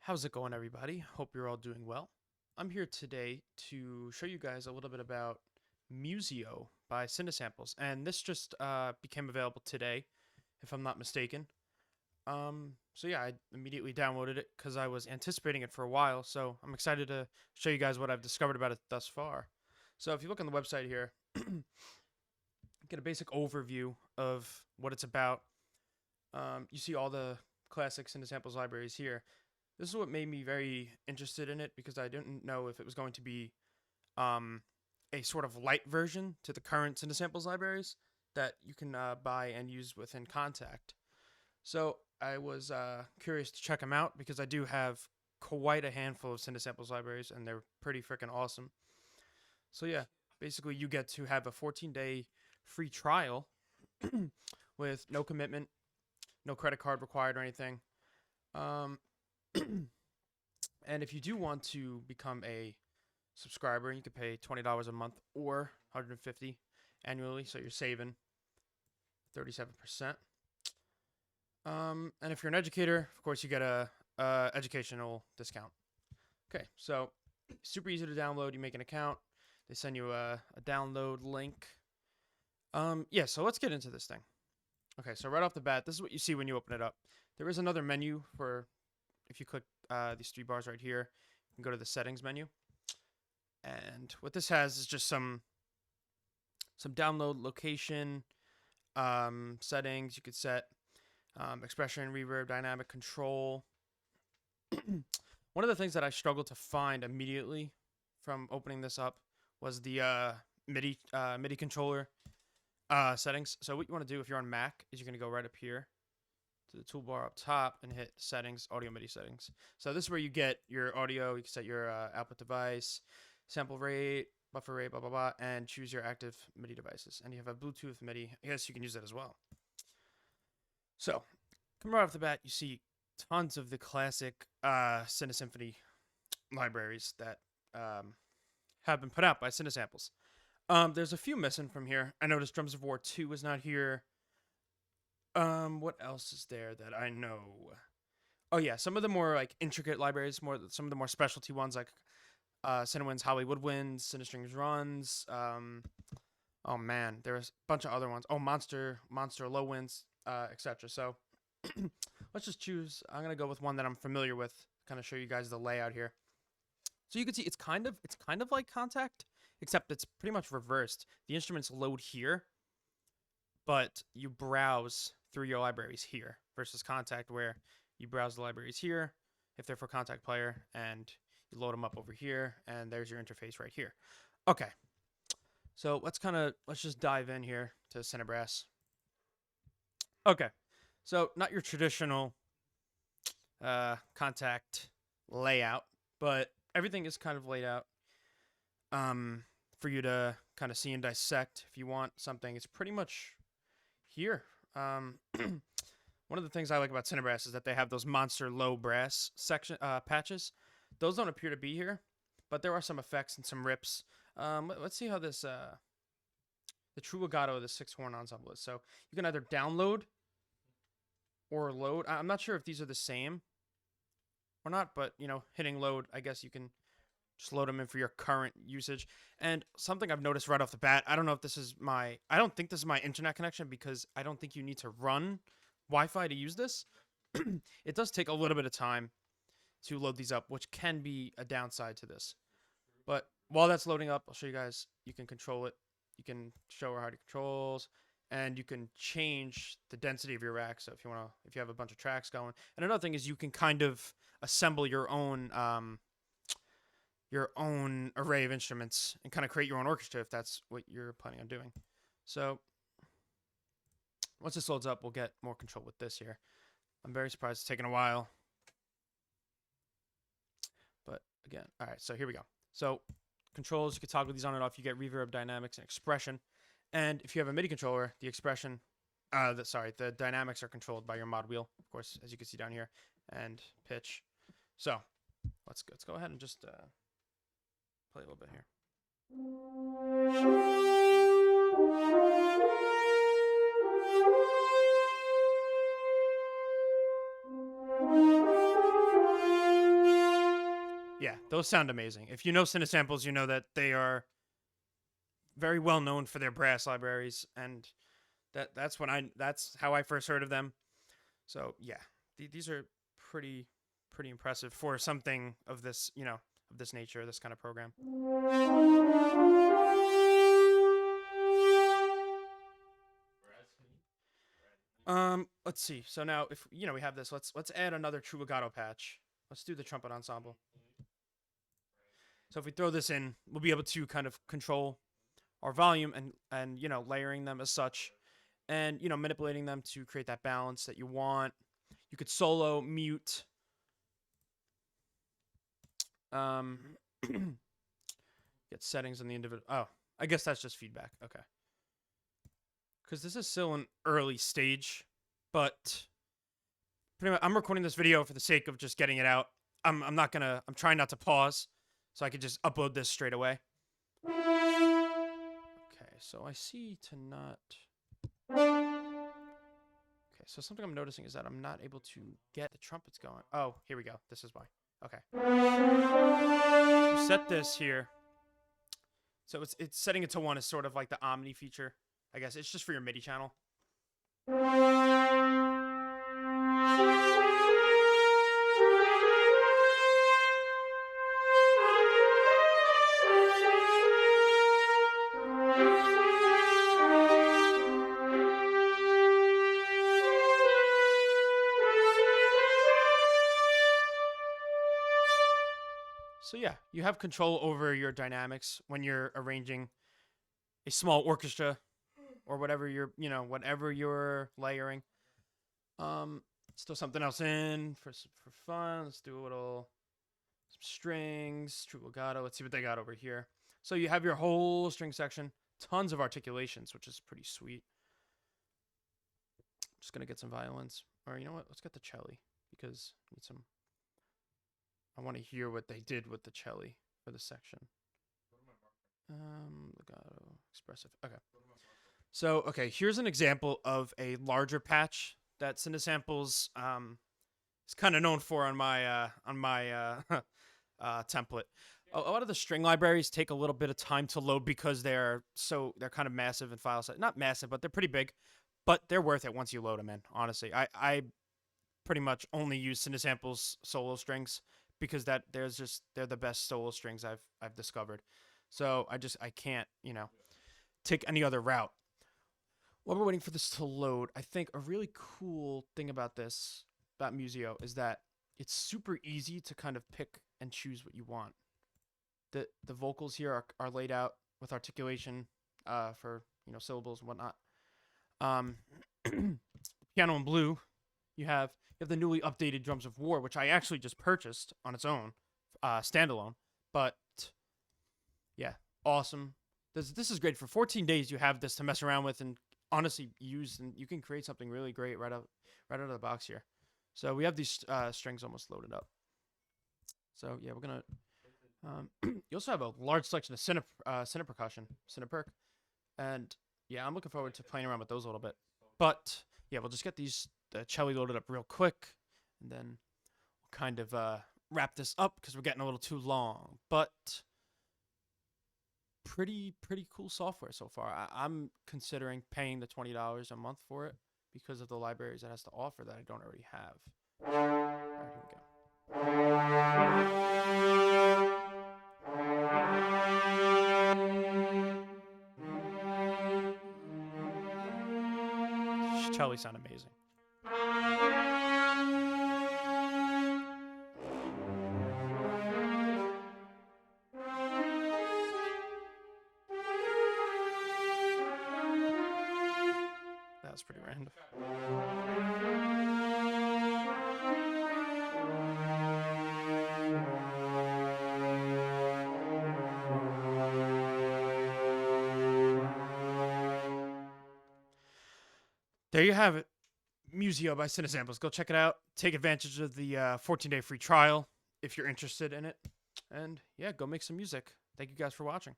How's it going, everybody? Hope you're all doing well. I'm here today to show you guys a little bit about MUSIO by Cinesamples, and this just became available today, if I'm not mistaken. So yeah, I immediately downloaded it because I was anticipating it for a while, so I'm excited to show you guys what I've discovered about it thus far. So if you look on the website here, get a basic overview of what it's about. You see all the classic Cinesamples libraries here. This is what made me very interested in it because I didn't know if it was going to be um, a sort of light version to the current Cinesamples libraries that you can buy and use within Contact. So I was curious to check them out because I do have quite a handful of Cinesamples libraries and they're pretty freaking awesome. So yeah, basically you get to have a 14-day free trial with no commitment, no credit card required or anything. Um, and if you do want to become a subscriber, you can pay $20 a month or $150 annually, so you're saving 37%. And if you're an educator, of course, you get a educational discount. Okay, so super easy to download. You make an account. They send you a download link. Yeah, so let's get into this thing. Okay, so right off the bat, this is what you see when you open it up. There is another menu for, if you click these three bars right here, you can go to the settings menu. And what this has is just some download location settings. You could set expression, reverb, dynamic control. One of the things that I struggled to find immediately from opening this up was the MIDI controller settings. So what you want to do if you're on Mac is you're going to go right up here to the toolbar up top and hit settings, audio MIDI settings. So this is where you get your audio. You can set your output device, sample rate, buffer rate, blah, blah, blah, and choose your active MIDI devices. And you have a Bluetooth MIDI. I guess you can use that as well. So come right off the bat, you see tons of the classic Cinesymphony libraries that have been put out by Cinesamples. There's a few missing from here. I noticed Drums of War 2 is not here. What else is there that I know? Oh yeah, some of the more like intricate libraries, some of the more specialty ones like Cinewinds, Hollywood Winds, Cinestrings Runs. Oh man, there's a bunch of other ones. Oh, Monster Low Winds, etc. So let's just choose. I'm gonna go with one that I'm familiar with. Kind of show you guys the layout here. So you can see it's kind of like Contact, except it's pretty much reversed. The instruments load here, but you browse through your libraries here versus Contact where you browse the libraries here if they're for Contact Player and you load them up over here and there's your interface right here. Okay, so let's just dive in here to Cinebrass. Okay, so not your traditional Contact layout, but everything is kind of laid out for you to kind of see and dissect. If you want something, it's pretty much here. One of the things I like about Cinebrass is that they have those monster low brass section patches. Those don't appear to be here, but there are some effects and some rips. Let's see how this the true legato of the 6-horn ensemble is. So you can either download or load. I'm not sure if these are the same or not, but you know, hitting load, I guess you can just load them in for your current usage. And something I've noticed right off the bat, I don't know if this is I don't think this is my internet connection because I don't think you need to run Wi-Fi to use this. It does take a little bit of time to load these up, which can be a downside to this. But while that's loading up, I'll show you guys, you can control it. You can show her how to controls, and you can change the density of your rack. So if you have a bunch of tracks going. And another thing is you can kind of assemble your own array of instruments and kind of create your own orchestra if that's what you're planning on doing. So once this loads up, we'll get more control with this here. I'm very surprised it's taking a while. But again, all right, so here we go. So controls, you can toggle these on and off. You get reverb, dynamics, and expression. And if you have a MIDI controller, the expression, the dynamics are controlled by your mod wheel, of course, as you can see down here, and pitch. So let's go ahead and just play a little bit here. those sound amazing. If you know Cinesamples, you know that they are very well known for their brass libraries, and that's how I first heard of them. So yeah, these are pretty impressive for something of this of this nature, this kind of program. Let's see. So now, if we have this, let's add another true legato patch. Let's do the trumpet ensemble. So if we throw this in, we'll be able to kind of control our volume and layering them as such, and manipulating them to create that balance that you want. You could solo, mute, get settings on the individual. Oh, I guess that's just feedback. Okay. Because this is still an early stage, but pretty much I'm recording this video for the sake of just getting it out. I'm trying not to pause, so I could just upload this straight away. Okay, so I see to not. Okay, so something I'm noticing is that I'm not able to get the trumpets going. Oh, here we go. This is why. Okay. You set this here. So it's setting it to 1 is sort of like the Omni feature. I guess it's just for your MIDI channel. So yeah, you have control over your dynamics when you're arranging a small orchestra or whatever whatever you're layering. Let's throw something else in for fun. Let's do some strings, true legato. Let's see what they got over here. So you have your whole string section, tons of articulations, which is pretty sweet. I'm just gonna get some violins, or you know what? Let's get the cello because I need some. I want to hear what they did with the cello for this section. Legato, expressive. Okay. So, okay, here's an example of a larger patch that Cinesamples is kind of known for on my template. A lot of the string libraries take a little bit of time to load because they're kind of massive in file size. Not massive, but they're pretty big. But they're worth it once you load them in. Honestly, I pretty much only use Cinesamples solo strings because they're the best solo strings I've discovered. So I can't take any other route. While we're waiting for this to load, I think a really cool thing about MUSIO is that it's super easy to kind of pick and choose what you want. The vocals here are laid out with articulation for syllables and whatnot. Piano in blue, you have the newly updated Drums of War, which I actually just purchased on its own, standalone. But yeah, awesome. This is great. For 14 days, you have this to mess around with and honestly use, and you can create something really great right out of the box here. So we have these strings almost loaded up. So yeah, we're gonna. You also have a large selection of Cineperc, and yeah, I'm looking forward to playing around with those a little bit. But yeah, we'll just get the cello loaded up real quick, and then we'll kind of wrap this up because we're getting a little too long. But pretty cool software so far. I'm considering paying the $20 a month for it because of the libraries it has to offer that I don't already have. All right, here we go. Cello sound amazing. That was pretty random. There you have it. MUSIO by Cinesamples. Go check it out. Take advantage of the 14-day free trial if you're interested in it. And yeah, go make some music. Thank you guys for watching.